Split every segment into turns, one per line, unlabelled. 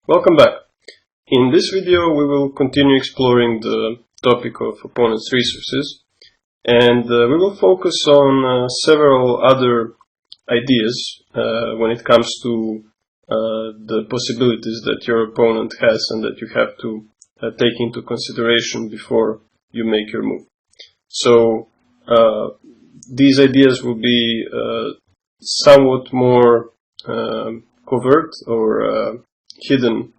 Welcome back. In this video we will continue exploring the topic of opponent's resources, and we will focus on several other ideas when it comes to the possibilities that your opponent has and that you have to take into consideration before you make your move. So these ideas will be somewhat more covert or hidden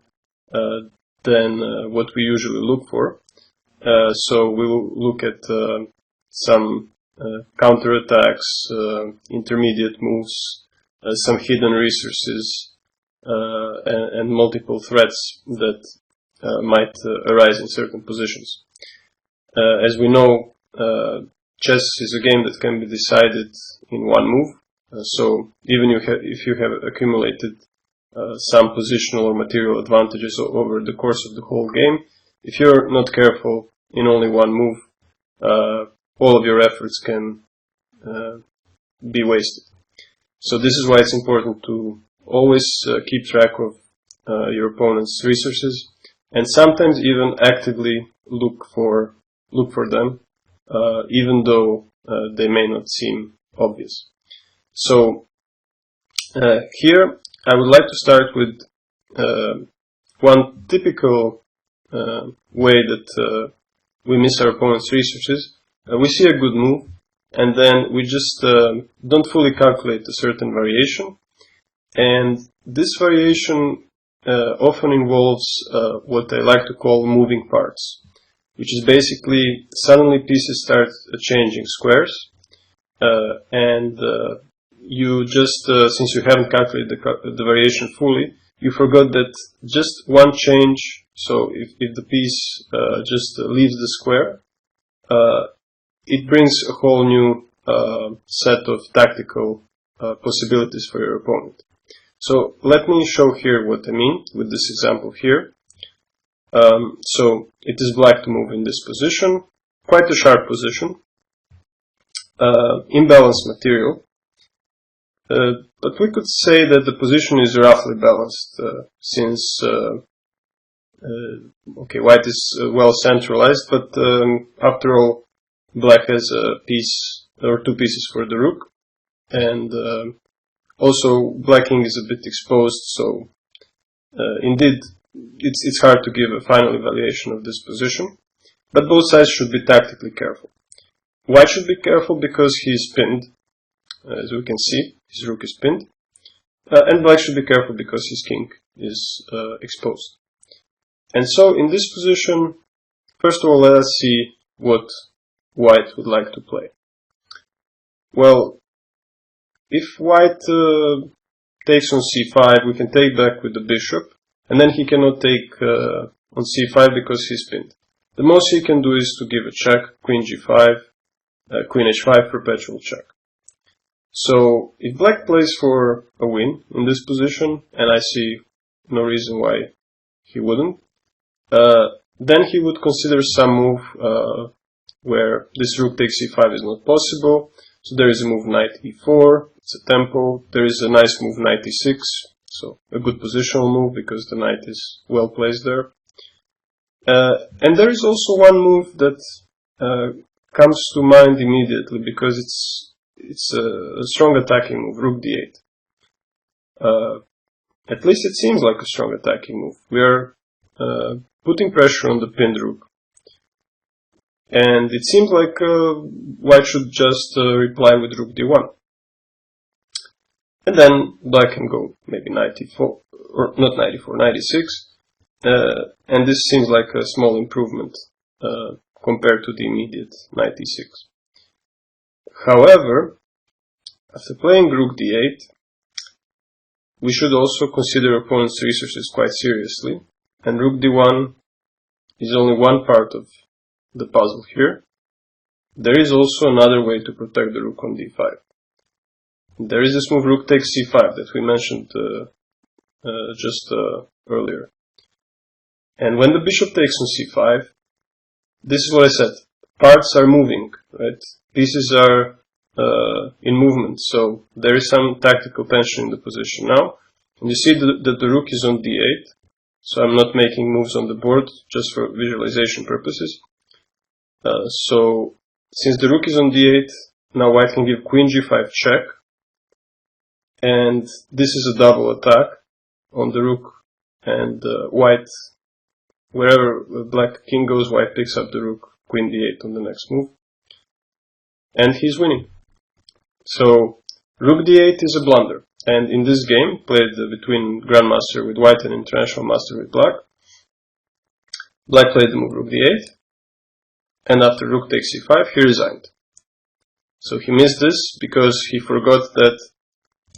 than what we usually look for. So we will look at some counterattacks, intermediate moves, some hidden resources, and multiple threats that might arise in certain positions. As we know, chess is a game that can be decided in one move. So even if you have accumulated some positional or material advantages over the course of the whole game, if you're not careful in only one move, all of your efforts can be wasted. So this is why it's important to always keep track of your opponent's resources, and sometimes even actively look for them, even though they may not seem obvious. So here I would like to start with one typical way that we miss our opponent's resources. We see a good move, and then we just don't fully calculate a certain variation, and this variation often involves what I like to call moving parts, which is basically suddenly pieces start changing squares, and you just, since you haven't calculated the variation fully, you forgot that just one change, so if the piece just leaves the square, it brings a whole new set of tactical possibilities for your opponent. So let me show here what I mean with this example here. So it is black to move in this position, quite a sharp position, imbalanced material. But we could say that the position is roughly balanced, since white is well centralized, but after all, black has a piece or two pieces for the rook, and also black king is a bit exposed, so indeed it's hard to give a final evaluation of this position, but both sides should be tactically careful. White should be careful because he is pinned. As we can see, his rook is pinned, and black should be careful because his king is exposed. And so in this position, first of all, let us see what white would like to play. Well, if white takes on c5, we can take back with the bishop, and then he cannot take on c5 because he's pinned. The most he can do is to give a check, queen g5, queen h5, perpetual check. So if black plays for a win in this position, and I see no reason why he wouldn't, then he would consider some move where this rook takes c5 is not possible. So there is a move knight e4, it's a tempo. There is a nice move knight e6, so a good positional move because the knight is well placed there. And there is also one move that comes to mind immediately because it's a strong attacking move, rook d8. At least it seems like a strong attacking move. We are putting pressure on the pinned rook. And it seems like white should just reply with rook d1. And then black can go maybe knight e4, or not knight e4, knight e6. And this seems like a small improvement compared to the immediate knight e6. However, after playing rook d8, we should also consider opponent's resources quite seriously, and rook d1 is only one part of the puzzle here. There is also another way to protect the rook on d5. There is this move rook takes c5 that we mentioned just earlier. And when the bishop takes on c5, this is what I said. Parts are moving, right? Pieces are in movement, so there is some tactical tension in the position now. And you see that the rook is on d8, so I'm not making moves on the board just for visualization purposes. So since the rook is on d8, now white can give queen g5 check, and this is a double attack on the rook, and white, wherever black king goes, white picks up the rook, queen d8 on the next move, and he's winning. So rook d8 is a blunder, and in this game, played between grandmaster with white and international master with black, black played the move rook d8, and after rook takes c5, he resigned. So he missed this because he forgot that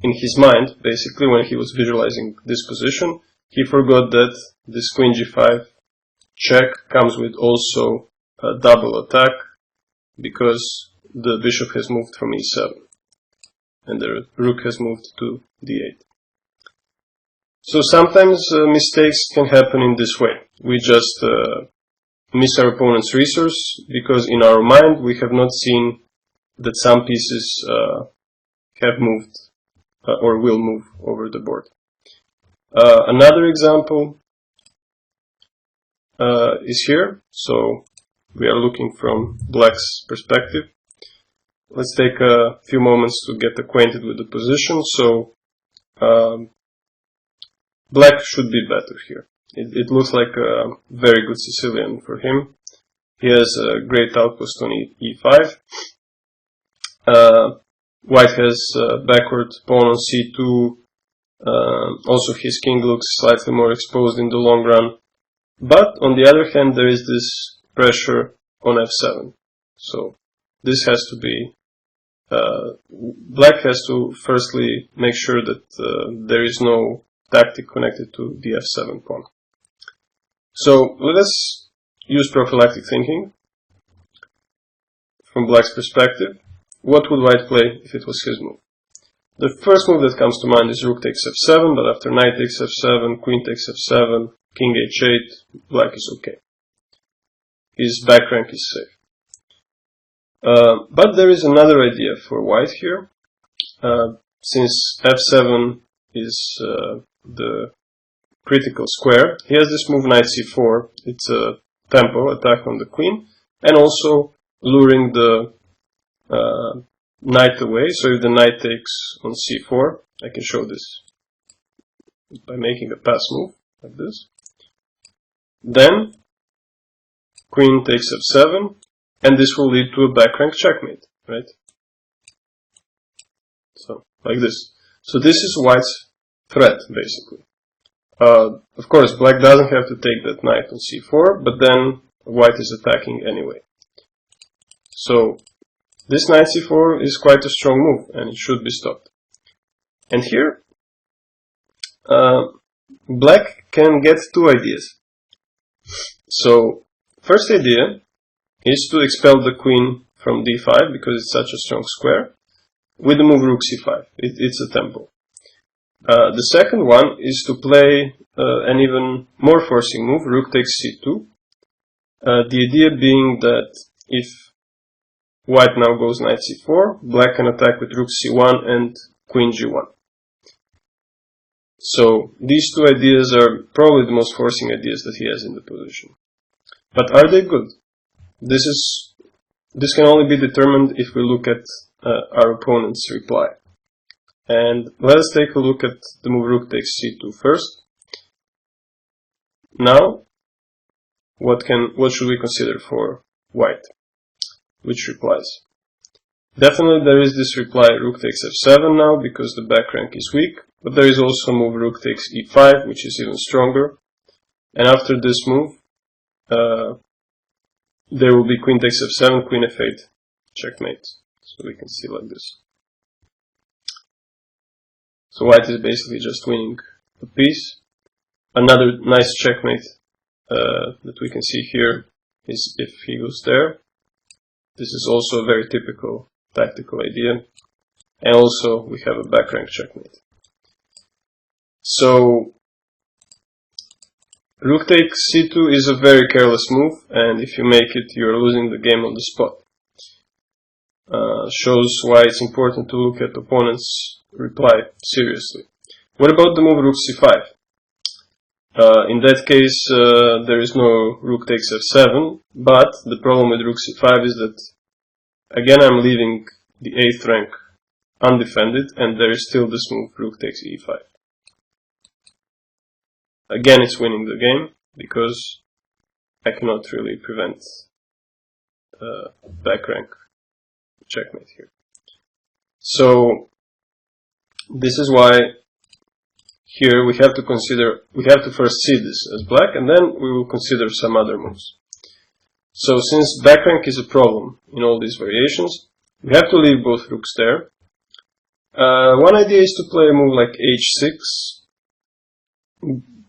in his mind, basically, when he was visualizing this position, he forgot that this queen g5 check comes with also a double attack because the bishop has moved from e7 and the rook has moved to d8. So sometimes mistakes can happen in this way. We just miss our opponent's resource because in our mind we have not seen that some pieces have moved or will move over the board. Another example is here. So we are looking from black's perspective. Let's take a few moments to get acquainted with the position. So black should be better here. It looks like a very good Sicilian for him. He has a great outpost on e5. White has backward pawn on c2. Also his king looks slightly more exposed in the long run. But on the other hand, there is this pressure on f7. So this has to be, black has to firstly make sure that there is no tactic connected to the f7 pawn. So let us use prophylactic thinking from black's perspective. What would white play if it was his move? The first move that comes to mind is rook takes f7, but after knight takes f7, queen takes f7, king h8, black is okay. His back rank is safe. But there is another idea for white here. Since f7 is the critical square, he has this move knight c4. It's a tempo attack on the queen, and also luring the knight away. So if the knight takes on c4, I can show this by making a pass move like this. Then queen takes f7, and this will lead to a back rank checkmate, right? So like this. So this is white's threat, basically. Of course, black doesn't have to take that knight on c4, but then white is attacking anyway. So this knight c4 is quite a strong move, and it should be stopped. And here, black can get two ideas. So, first idea is to expel the queen from d5 because it's such a strong square with the move rook c5. It's a tempo. The second one is to play an even more forcing move, rook takes c2. The idea being that if white now goes knight c4, black can attack with rook c1 and queen g1. So these two ideas are probably the most forcing ideas that he has in the position. But are they good? This can only be determined if we look at our opponent's reply. And let us take a look at the move rook takes c2 first. Now, what should we consider for white? Which replies? Definitely there is this reply rook takes f7 now because the back rank is weak, but there is also a move rook takes e5, which is even stronger. And after this move, there will be queen takes f7, queen f8, checkmate. So we can see like this. So white is basically just winning a piece. Another nice checkmate that we can see here is if he goes there. This is also a very typical tactical idea. And also we have a back rank checkmate. So rook takes c2 is a very careless move, and if you make it, you're losing the game on the spot. Shows why it's important to look at opponent's reply seriously. What about the move rook c5? In that case, there is no rook takes f7, but the problem with rook c5 is that, again, I'm leaving the 8th rank undefended, and there is still this move, rook takes e5. Again, it's winning the game, because I cannot really prevent back rank checkmate here. So, this is why here we have to first see this as black, and then we will consider some other moves. So since back rank is a problem in all these variations, we have to leave both rooks there. One idea is to play a move like h6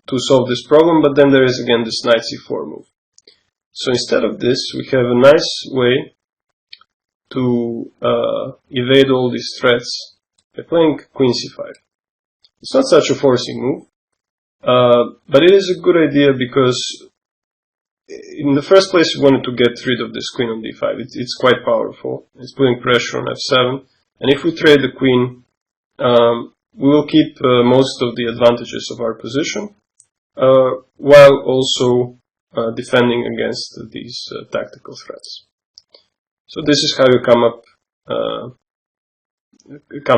to solve this problem, but then there is again this knight c4 move. So instead of this, we have a nice way to evade all these threats by playing queen c5. It's not such a forcing move, but it is a good idea because in the first place we wanted to get rid of this queen on d5. It's quite powerful. It's putting pressure on f7, and if we trade the queen, we will keep most of the advantages of our position, while also defending against these tactical threats. So this is how you come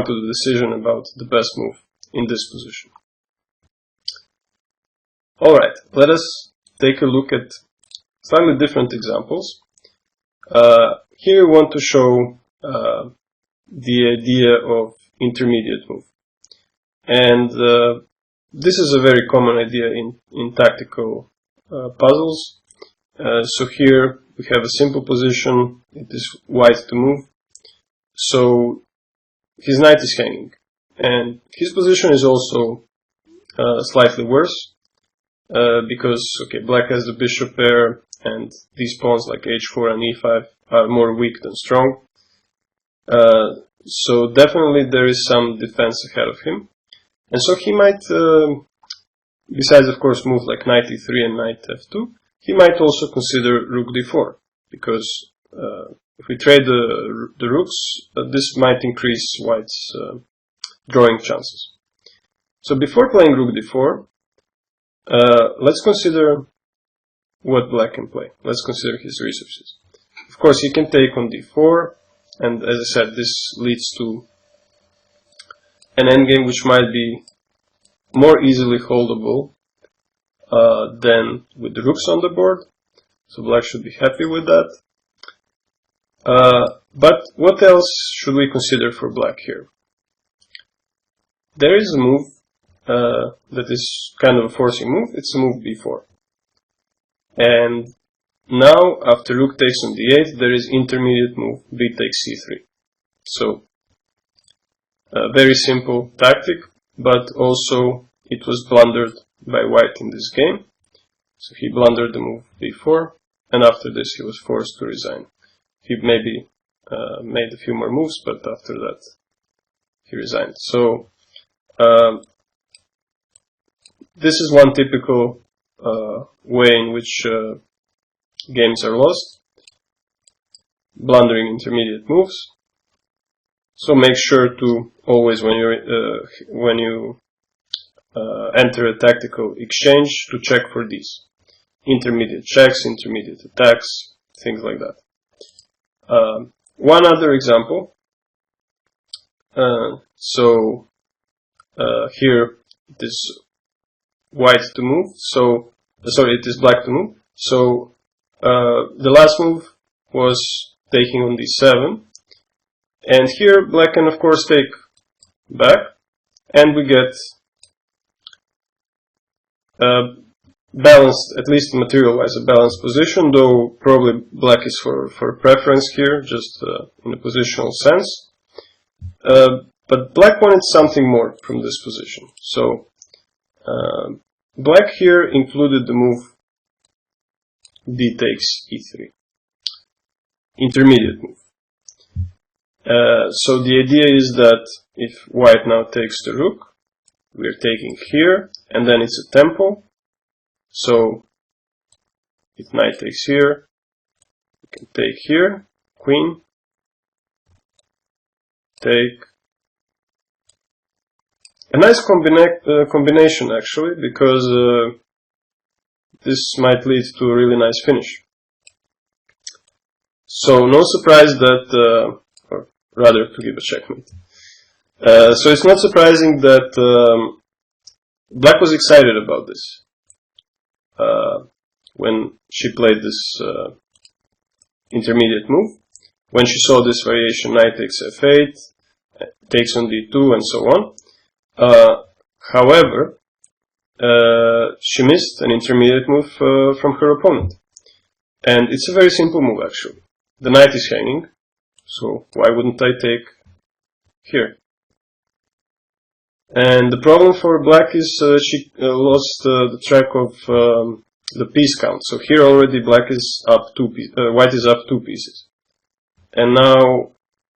to the decision about the best move in this position. Alright, let us take a look at slightly different examples. Here we want to show the idea of intermediate move. And this is a very common idea in tactical puzzles. So here we have a simple position. It is white to move. So his knight is hanging. And his position is also slightly worse. Because, okay, black has the bishop pair, and these pawns like h4 and e5 are more weak than strong. So definitely there is some defense ahead of him. And so he might, besides of course moves like knight e3 and knight f2, he might also consider rook d4. Because if we trade the rooks, this might increase white's drawing chances. So before playing rook d4, let's consider what black can play. Let's consider his resources. Of course, he can take on d4, and as I said, this leads to an endgame which might be more easily holdable than with the rooks on the board. So black should be happy with that. But what else should we consider for black here? There is a move that is kind of a forcing move. It's a move b4. And now, after rook takes on d8, there is intermediate move b takes c3. So, a very simple tactic, but also it was blundered by white in this game. So he blundered the move b4, and after this he was forced to resign. He maybe made a few more moves, but after that he resigned. So, this is one typical way in which games are lost. Blundering intermediate moves. So make sure to always, when you enter a tactical exchange, to check for these intermediate checks, intermediate attacks, things like that. One other example. Here it is white to move. So sorry, it is black to move. So the last move was taking on d7, and here black can of course take back, and we get balanced, at least material-wise, a balanced position, though probably black is for preference here, just in a positional sense. But black wanted something more from this position. So black here included the move d takes e3. Intermediate move. So the idea is that if white now takes the rook, we are taking here, and then it's a tempo. So if knight takes here, we can take here, queen, take. A nice combination actually, because this might lead to a really nice finish. So no surprise that, or rather to give a checkmate. So it's not surprising that Black was excited about this when she played this intermediate move. When she saw this variation, knight takes f8, takes on d2, and so on. However, she missed an intermediate move from her opponent. And it's a very simple move, actually. The knight is hanging, so why wouldn't I take here? And the problem for Black is she lost the track of the piece count. So here already Black is up white is up 2 pieces. And now,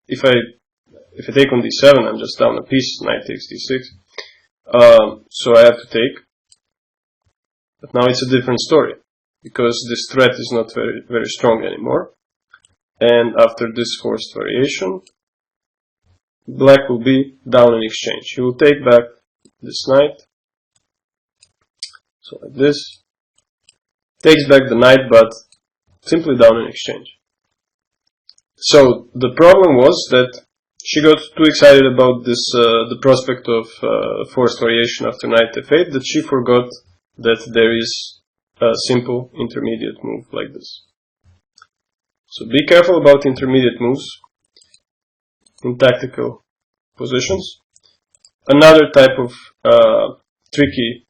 if I take on d7, I'm just down a piece. Knight takes d6. So I have to take. But now it's a different story, because this threat is not very strong anymore. And after this forced variation, Black will be down in exchange. He will take back this knight. So like this. Takes back the knight, but simply down in exchange. So the problem was that she got too excited about this, the prospect of forced variation after knight f8, that she forgot that there is a simple intermediate move like this. So be careful about intermediate moves in tactical positions. Another type of tricky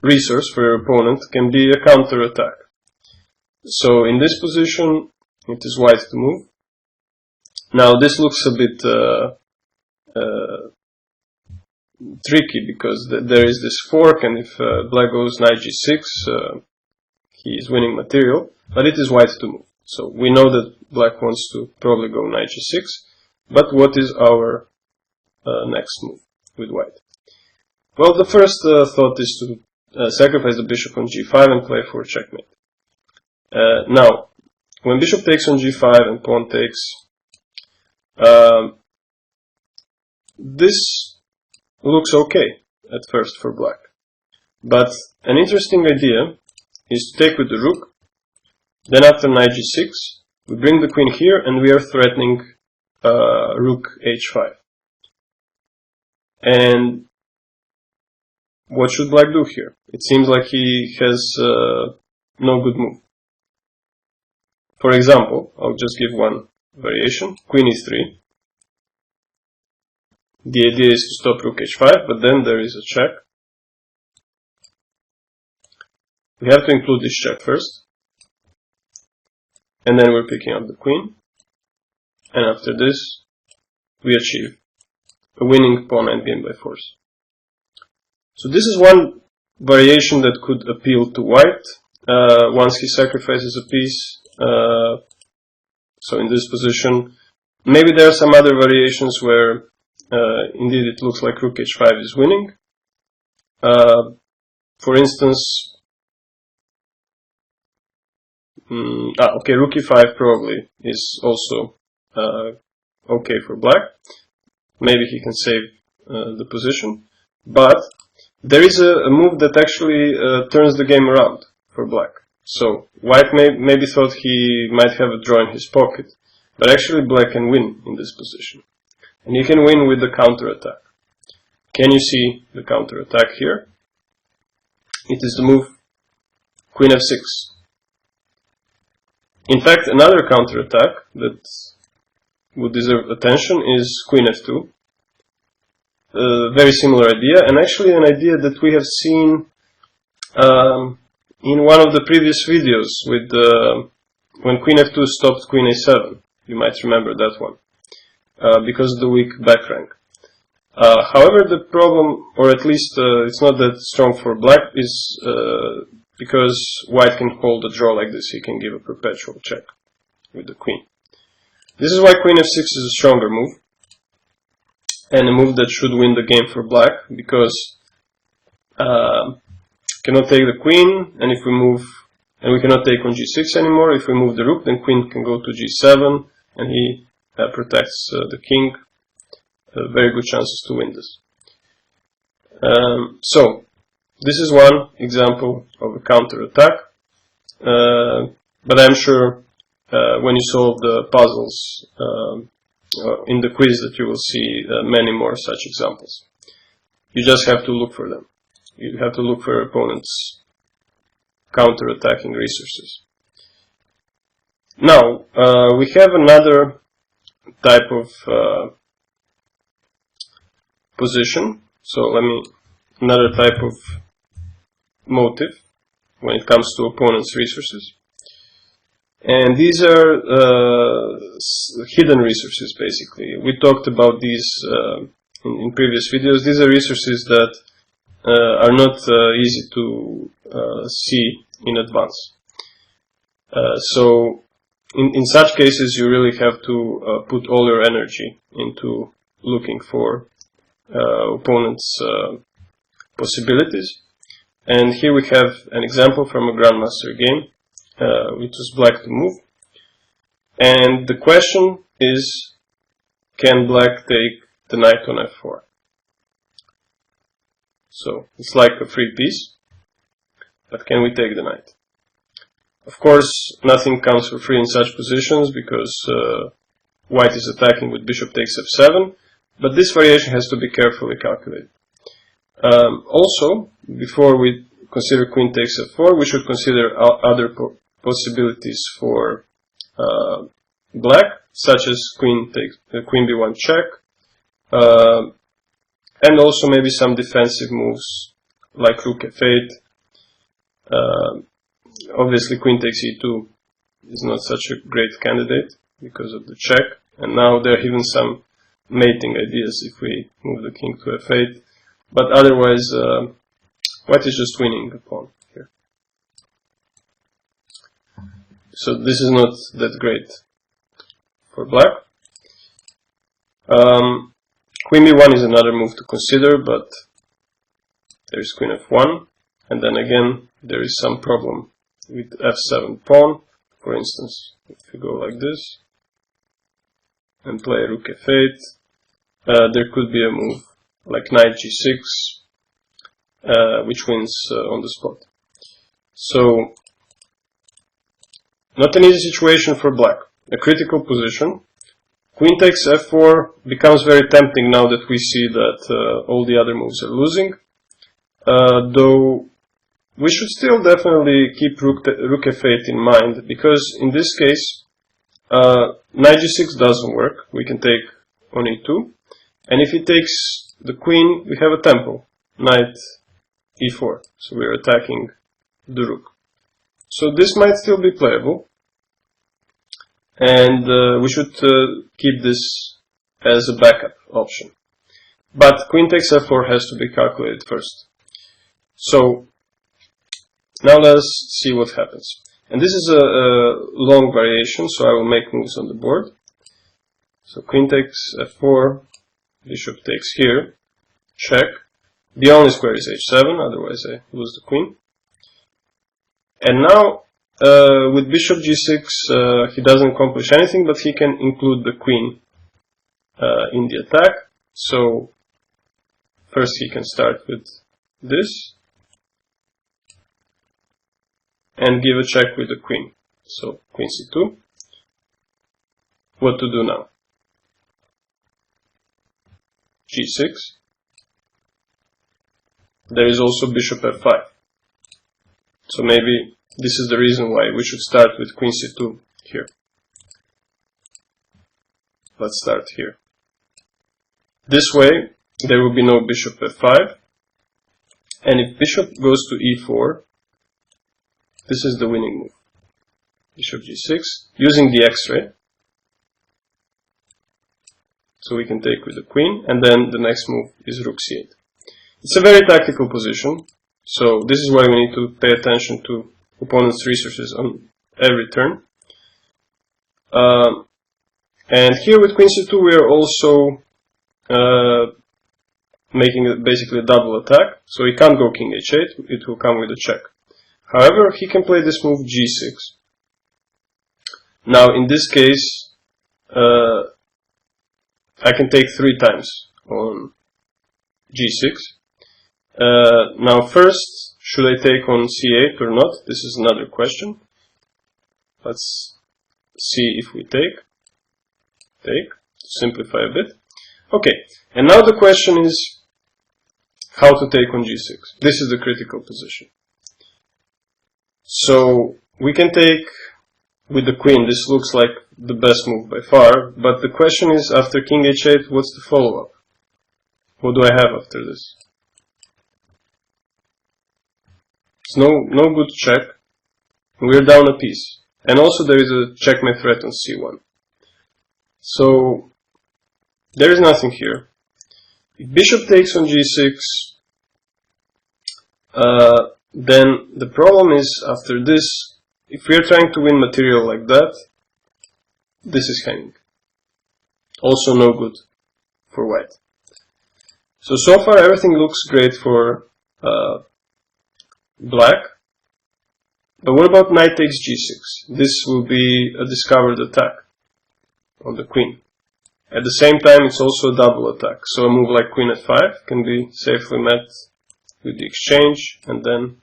resource for your opponent can be a counter attack. So in this position, it is white to move. Now this looks a bit tricky, because there is this fork, and if Black goes knight g6, he is winning material, but it is white to move. So we know that Black wants to probably go knight g6, but what is our next move with white? Well, the first thought is to sacrifice the bishop on g5 and play for checkmate. Now, when bishop takes on g5 and pawn takes, this looks okay at first for Black. But an interesting idea is to take with the rook. Then after knight g6, we bring the queen here, and we are threatening rook h5. And what should Black do here? It seems like he has no good move. For example, I'll just give one variation. Queen e3. The idea is to stop rook h5, but then there is a check. We have to include this check first. And then we're picking up the queen. And after this, we achieve a winning pawn endgame by force. So this is one variation that could appeal to white once he sacrifices a piece. So in this position, maybe there are some other variations where indeed it looks like rook h5 is winning. For instance, okay, rook e5 probably is also okay for Black. Maybe he can save the position. But there is a move that actually turns the game around for Black. So white maybe thought he might have a draw in his pocket, but actually Black can win in this position. And you can win with the counter-attack. Can you see the counter-attack here? It is the move Queen f6. In fact, another counter-attack that would deserve attention is Queen f2. Very similar idea, and actually an idea that we have seen in one of the previous videos with when Queen f2 stopped Queen a7. You might remember that one, because of the weak back rank. However, the problem, or at least it's not that strong for Black, is because white can hold a draw like this. He can give a perpetual check with the queen. This is why Queen f6 is a stronger move, and a move that should win the game for Black, because cannot take the queen, and if we move, and we cannot take on g6 anymore. If we move the rook, then queen can go to g7, and he protects the king. Very good chances to win this. So this is one example of a counter-attack, but I'm sure when you solve the puzzles in the quiz that you will see many more such examples. You just have to look for them. You have to look for opponents' counter-attacking resources. Now, we have another type of position. So another type of motive when it comes to opponents' resources. And these are hidden resources, basically. We talked about these in previous videos. These are resources that are not easy to see in advance. So in such cases, you really have to put all your energy into looking for opponents' possibilities. And here we have an example from a Grandmaster game, which was black to move. And the question is, can black take the knight on f4? So it's like a free piece, but can we take the knight? Of course, nothing comes for free in such positions because white is attacking with bishop takes f7, but this variation has to be carefully calculated. Also, before we consider queen takes f4, we should consider other possibilities for black, such as queen b1 check, and also maybe some defensive moves like rook f8. Obviously, queen takes e2 is not such a great candidate because of the check, and now there are even some mating ideas if we move the king to f8, but otherwise white is just winning the pawn here. So this is not that great for black. Queen b1 is another move to consider, but there is queen f1, and then again there is some problem with f7 pawn. For instance, if we go like this and play rook f8, there could be a move like knight g6, which wins on the spot. So, not an easy situation for black. A critical position. Queen takes f4 becomes very tempting now that we see that all the other moves are losing. Though we should still definitely keep rook f8 in mind, because in this case, knight g6 doesn't work. We can take on e2. And if he takes the queen, we have a tempo, knight e4. So we're attacking the rook. So this might still be playable. And we should keep this as a backup option. But queen takes f4 has to be calculated first. So now let's see what happens. And this is a long variation, so I will make moves on the board. So queen takes f4, bishop takes here, check. The only square is h7, otherwise I lose the queen. And now, with bishop g6, he doesn't accomplish anything, but he can include the queen in the attack. So first he can start with this and give a check with the queen. So queen c2. What to do now? g6. There is also bishop f5. So maybe this is the reason why we should start with queen c2 here. Let's start here. This way, there will be no bishop f5. And if bishop goes to e4, this is the winning move. Bishop g6, using the x-ray. So we can take with the queen, and then the next move is rook c8. It's a very tactical position, so this is why we need to pay attention to opponent's resources on every turn. And here with queen c2 we are also making basically a double attack, so he can't go king h8, it will come with a check. However, he can play this move g6. Now in this case, I can take 3 times on g6, Now first, should I take on c8 or not? This is another question. Let's see if we take, to simplify a bit. Okay, and now the question is how to take on g6. This is the critical position. So we can take with the queen. This looks like the best move by far, but the question is, after king h8, what's the follow-up? What do I have after this? It's no good check. We're down a piece. And also there is a checkmate threat on c1. So there is nothing here. If bishop takes on g6, then the problem is, after this, if we are trying to win material like that, this is hanging. Also no good for white. So far everything looks great for black. But what about knight takes g6? This will be a discovered attack on the queen. At the same time, it's also a double attack. So a move like queen f5 can be safely met with the exchange, and then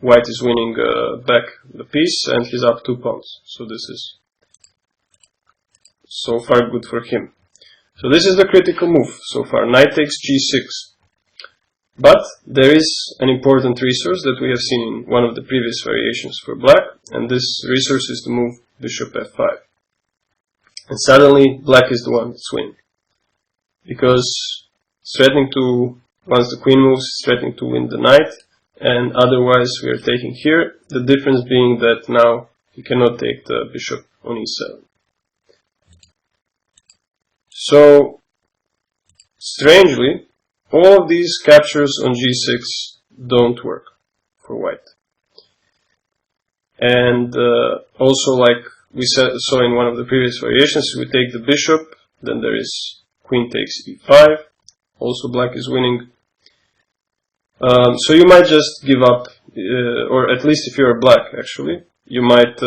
white is winning back the piece, and he's up 2 pawns. So this is so far good for him. So this is the critical move so far, knight takes g6. But there is an important resource that we have seen in one of the previous variations for black, and this resource is the move bishop f5. And suddenly black is the one that's winning. Because it's threatening to, once the queen moves, it's threatening to win the knight, and otherwise we are taking here, the difference being that now he cannot take the bishop on e7. So, strangely, all of these captures on g6 don't work for white. And also, like we saw in one of the previous variations, we take the bishop, then there is queen takes e5, also black is winning. So you might just give up, or at least if you are black actually, you might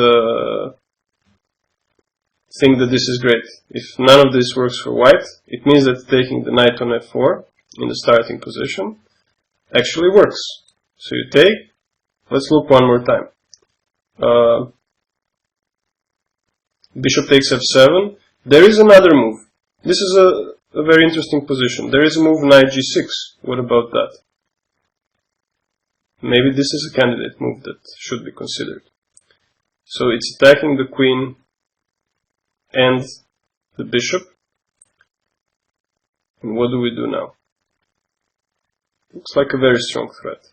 think that this is great. If none of this works for white, it means that taking the knight on f4 in the starting position actually works. So you take, let's look one more time. Bishop takes f7. There is another move. This is a very interesting position. There is a move knight g6. What about that? Maybe this is a candidate move that should be considered. So it's attacking the queen and the bishop. And what do we do now? Looks like a very strong threat.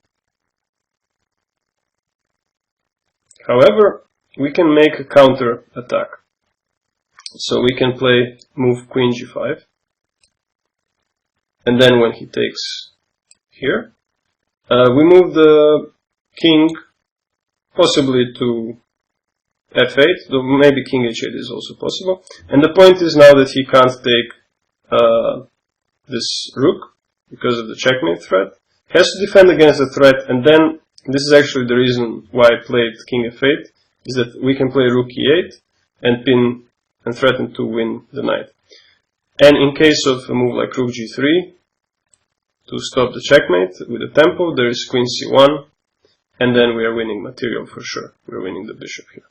However, we can make a counter attack. So we can play move queen g5. And then when he takes here, we move the king possibly to f8, though maybe king h8 is also possible. And the point is now that he can't take this rook because of the checkmate threat. He has to defend against the threat, and then this is actually the reason why I played king f8, is that we can play rook e8 and pin and threaten to win the knight. And in case of a move like rook g3, to stop the checkmate with the tempo, there is queen c1, and then we are winning material for sure. We're winning the bishop here.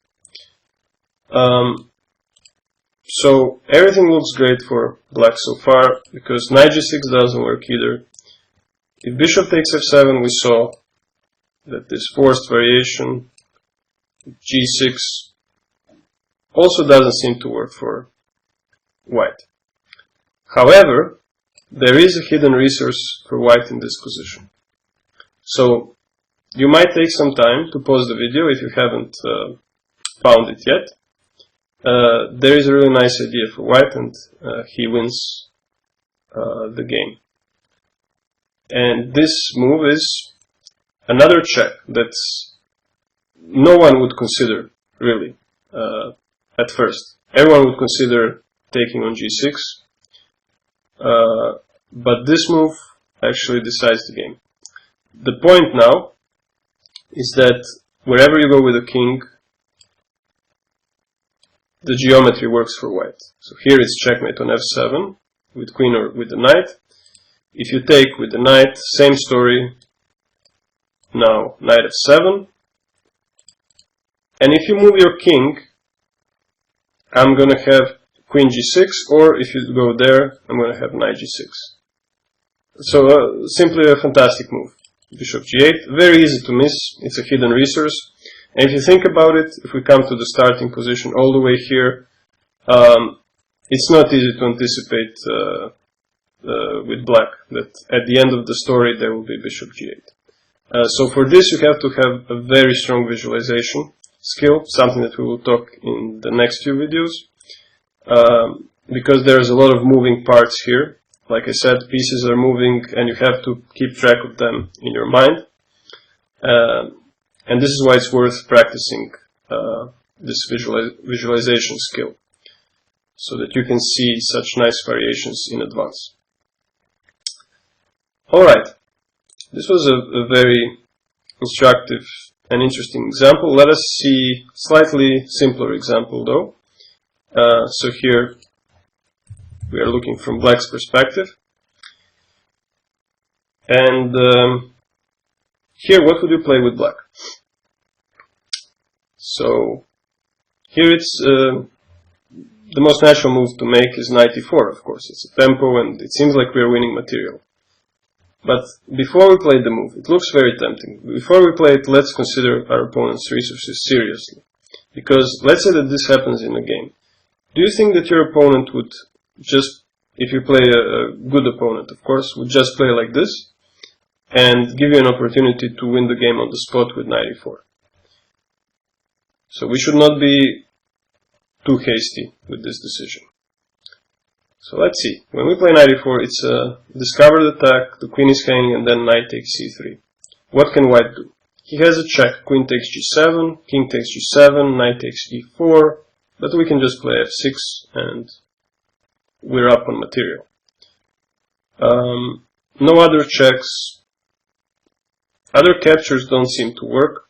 So everything looks great for black so far, because knight g6 doesn't work either. If bishop takes f7, we saw that this forced variation, g6, also doesn't seem to work for white. However, there is a hidden resource for white in this position. So you might take some time to pause the video if you haven't found it yet. There is a really nice idea for white, and he wins the game. And this move is another check that no one would consider, really, at first. Everyone would consider taking on g6, but this move actually decides the game. The point now is that wherever you go with a king, the geometry works for white. So here it's checkmate on f7 with queen or with the knight. If you take with the knight, same story, now knight f7. And if you move your king, I'm going to have queen g6, or if you go there, I'm going to have knight g6. So simply a fantastic move. Bishop g8, very easy to miss, it's a hidden resource. And if you think about it, if we come to the starting position all the way here, it's not easy to anticipate with black that at the end of the story there will be bishop g8. So for this you have to have a very strong visualization skill, something that we will talk in the next few videos, because there's a lot of moving parts here. Like I said, pieces are moving and you have to keep track of them in your mind. And this is why it's worth practicing this visualization skill, so that you can see such nice variations in advance. Alright, this was a very instructive and interesting example. Let us see a slightly simpler example though. So here we are looking from black's perspective. And here, what would you play with black? So here it's the most natural move to make is knight e4, of course. It's a tempo and it seems like we are winning material. But before we play the move, it looks very tempting. Before we play it, let's consider our opponent's resources seriously. Because let's say that this happens in a game. Do you think that your opponent would just, if you play a good opponent, of course, would just play like this and give you an opportunity to win the game on the spot with knight e4? So we should not be too hasty with this decision. So let's see. When we play knight e4, it's a discovered attack, the queen is hanging, and then knight takes c3. What can white do? He has a check. Queen takes g7, king takes g7, knight takes e4, but we can just play f6 and we're up on material. No other checks. Other captures don't seem to work.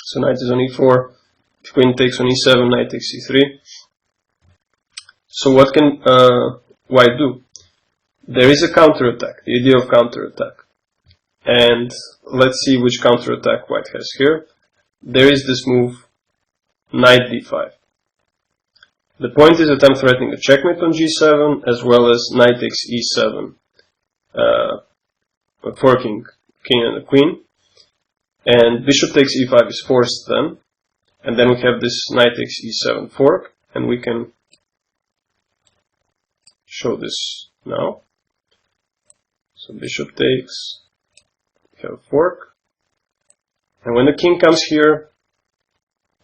So knight is on e4, queen takes on e7, knight takes e3. So what can white do? There is a counterattack, the idea of counterattack. And let's see which counterattack white has here. There is this move, knight d5. The point is that I'm threatening a checkmate on g7 as well as knight takes e7, forking king and a queen. And bishop takes e5 is forced then. And then we have this knight takes e7 fork, and we can show this now. So bishop takes, we have a fork. And when the king comes here,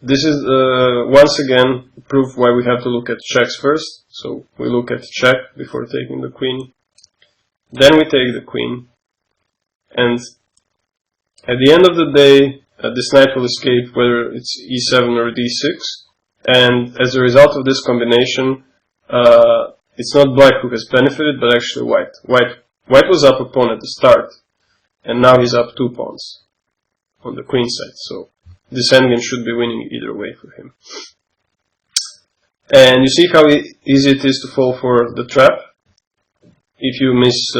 this is once again proof why we have to look at checks first. So we look at check before taking the queen. Then we take the queen. And at the end of the day, this knight will escape whether it's e7 or d6. And as a result of this combination, it's not black who has benefited, but actually white. White was up a pawn at the start, and now he's up 2 pawns on the queen side. So this endgame should be winning either way for him. And you see how easy it is to fall for the trap if you miss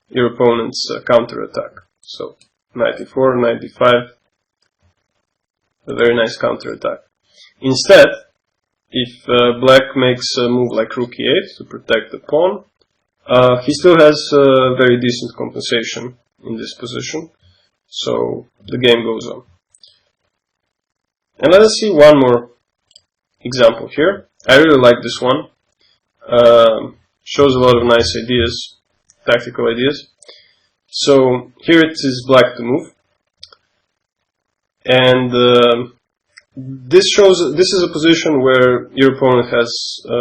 your opponent's counterattack. So knight e4, knight d5, a very nice counterattack. Instead, if black makes a move like rook e8 to protect the pawn, he still has very decent compensation in this position, so the game goes on. And let us see one more example here. I really like this one. Shows a lot of nice ideas, tactical ideas. So here it is black to move, and this is a position where your opponent has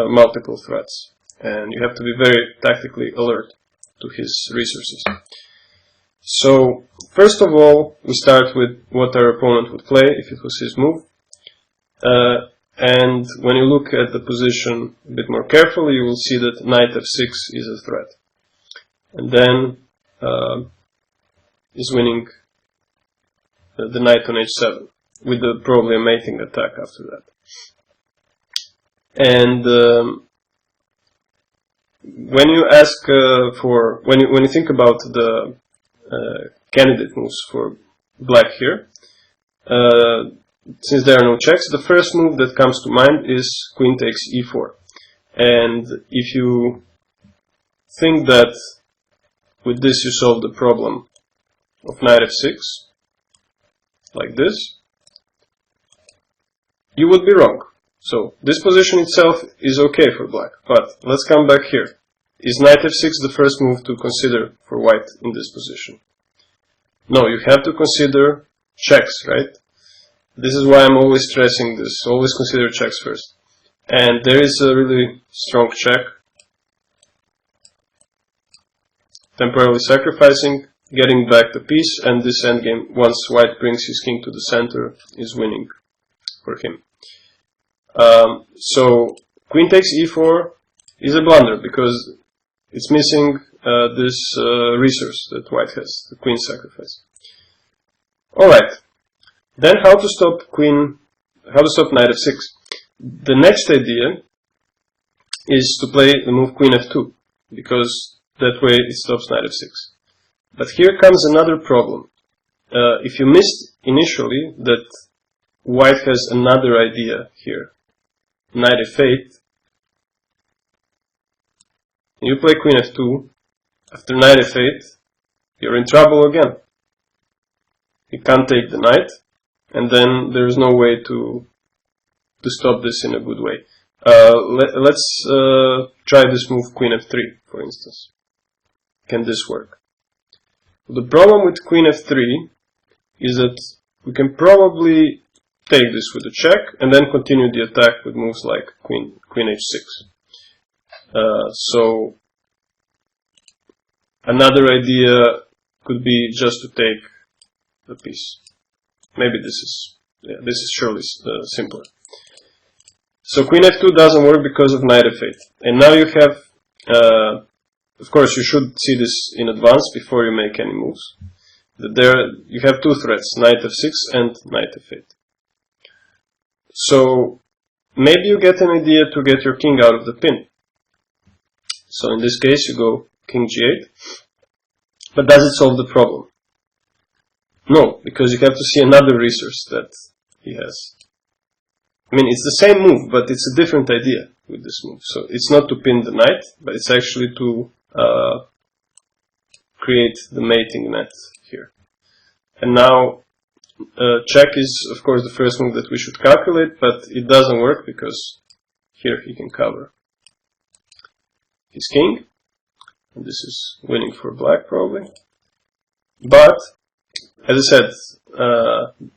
multiple threats, and you have to be very tactically alert to his resources. So first of all, we start with what our opponent would play if it was his move. And when you look at the position a bit more carefully, you will see that knight f6 is a threat. And then is winning the knight on h7, with probably a mating attack after that. And when you ask when you think about the candidate moves for black here. Since there are no checks, the first move that comes to mind is queen takes e4. And if you think that with this you solve the problem of knight f6, like this, you would be wrong. So this position itself is okay for black, but let's come back here. Is knight f6 the first move to consider for white in this position? No, you have to consider checks, right? This is why I'm always stressing this. Always consider checks first. And there is a really strong check. Temporarily sacrificing, getting back the piece, and this endgame, once white brings his king to the center, is winning for him. So queen takes e4 is a blunder because it's missing this resource that white has, the queen sacrifice. Alright, then how to stop knight f6? The next idea is to play the move queen f2, because that way it stops knight f6. But here comes another problem. If you missed initially that white has another idea here, knight f8, you play queen f2, after knight f8, you're in trouble again. You can't take the knight, and then there's no way to stop this in a good way. Let's try this move queen f3, for instance. Can this work? The problem with queen f3 is that we can probably take this with a check and then continue the attack with moves like queen h6. So another idea could be just to take the piece. Maybe this is surely simpler. So queen f2 doesn't work because of knight f8. And now you have, of course you should see this in advance before you make any moves. That there you have two threats, knight f6 and knight f8. So maybe you get an idea to get your king out of the pin. So in this case you go king g8. But does it solve the problem? No, because you have to see another resource that he has. I mean, it's the same move, but it's a different idea with this move. So it's not to pin the knight, but it's actually to create the mating net here. And now check is, of course, the first move that we should calculate, but it doesn't work because here he can cover his king. And this is winning for black, probably. But, as I said,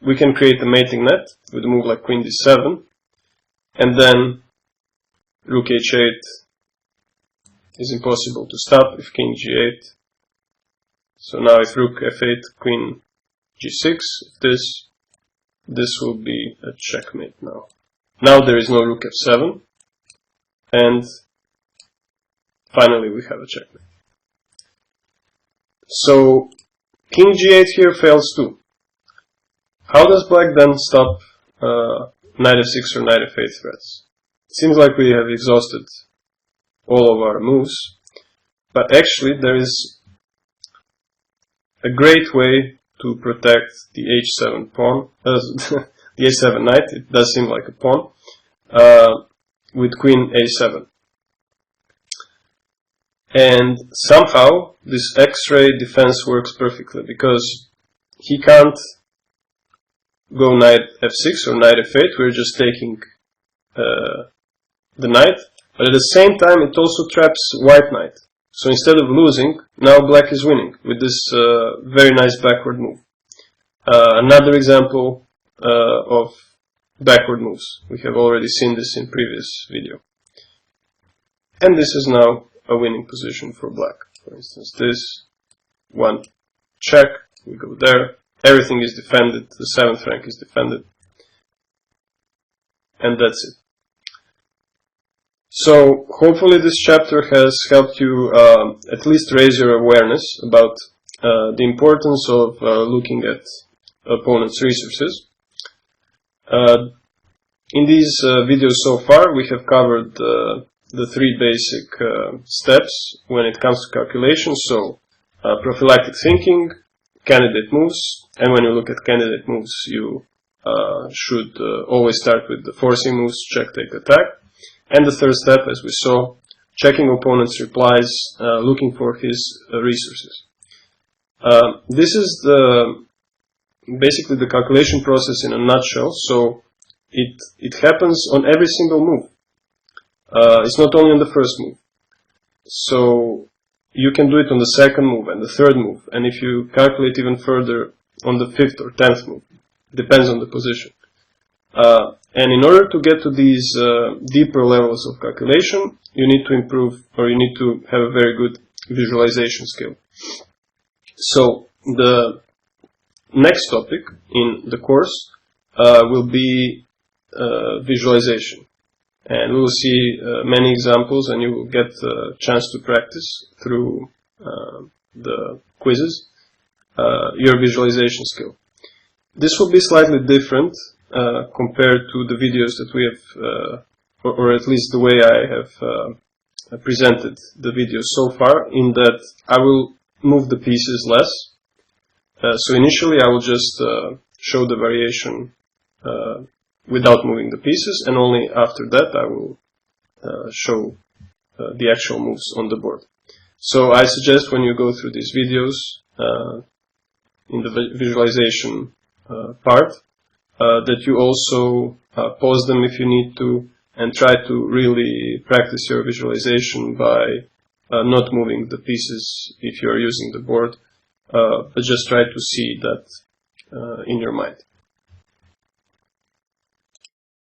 we can create a mating net with a move like queen d7, and then rook h8 is impossible to stop if king g8. So now if rook f8, queen g6, this will be a checkmate now. Now there is no rook f7, and finally we have a checkmate. So king g8 here fails too. How does black then stop knight f6 or knight f8 threats? It seems like we have exhausted all of our moves, but actually there is a great way to protect the h7 pawn, the h7 knight. It does seem like a pawn, with queen a7. And somehow this X-ray defense works perfectly because he can't go knight f6 or knight f8. We're just taking the knight, but at the same time it also traps white knight. So instead of losing, now black is winning with this very nice backward move. Another example of backward moves. We have already seen this in previous video. And this is now a winning position for black. For instance, this one check, we go there, everything is defended, the 7th rank is defended, and that's it. So hopefully this chapter has helped you at least raise your awareness about the importance of looking at opponent's resources. In these videos so far we have covered the three basic steps when it comes to calculations. So prophylactic thinking, candidate moves, and when you look at candidate moves, you should always start with the forcing moves, check, take, attack. And the third step, as we saw, checking opponent's replies, looking for his resources. This is basically the calculation process in a nutshell. So it happens on every single move. It's not only on the first move. So you can do it on the second move and the third move. And if you calculate even further on the fifth or 10th move, depends on the position. And in order to get to these deeper levels of calculation, you need to improve, or you need to have a very good visualization skill. So the next topic in the course will be visualization. And we will see many examples, and you will get a chance to practice through the quizzes your visualization skill. This will be slightly different compared to the videos that we have, or at least the way I have presented the videos so far, in that I will move the pieces less. So initially I will just show the variation without moving the pieces, and only after that I will show the actual moves on the board. So I suggest when you go through these videos in the visualization part, that you also pause them if you need to, and try to really practice your visualization by not moving the pieces if you are using the board, but just try to see that in your mind.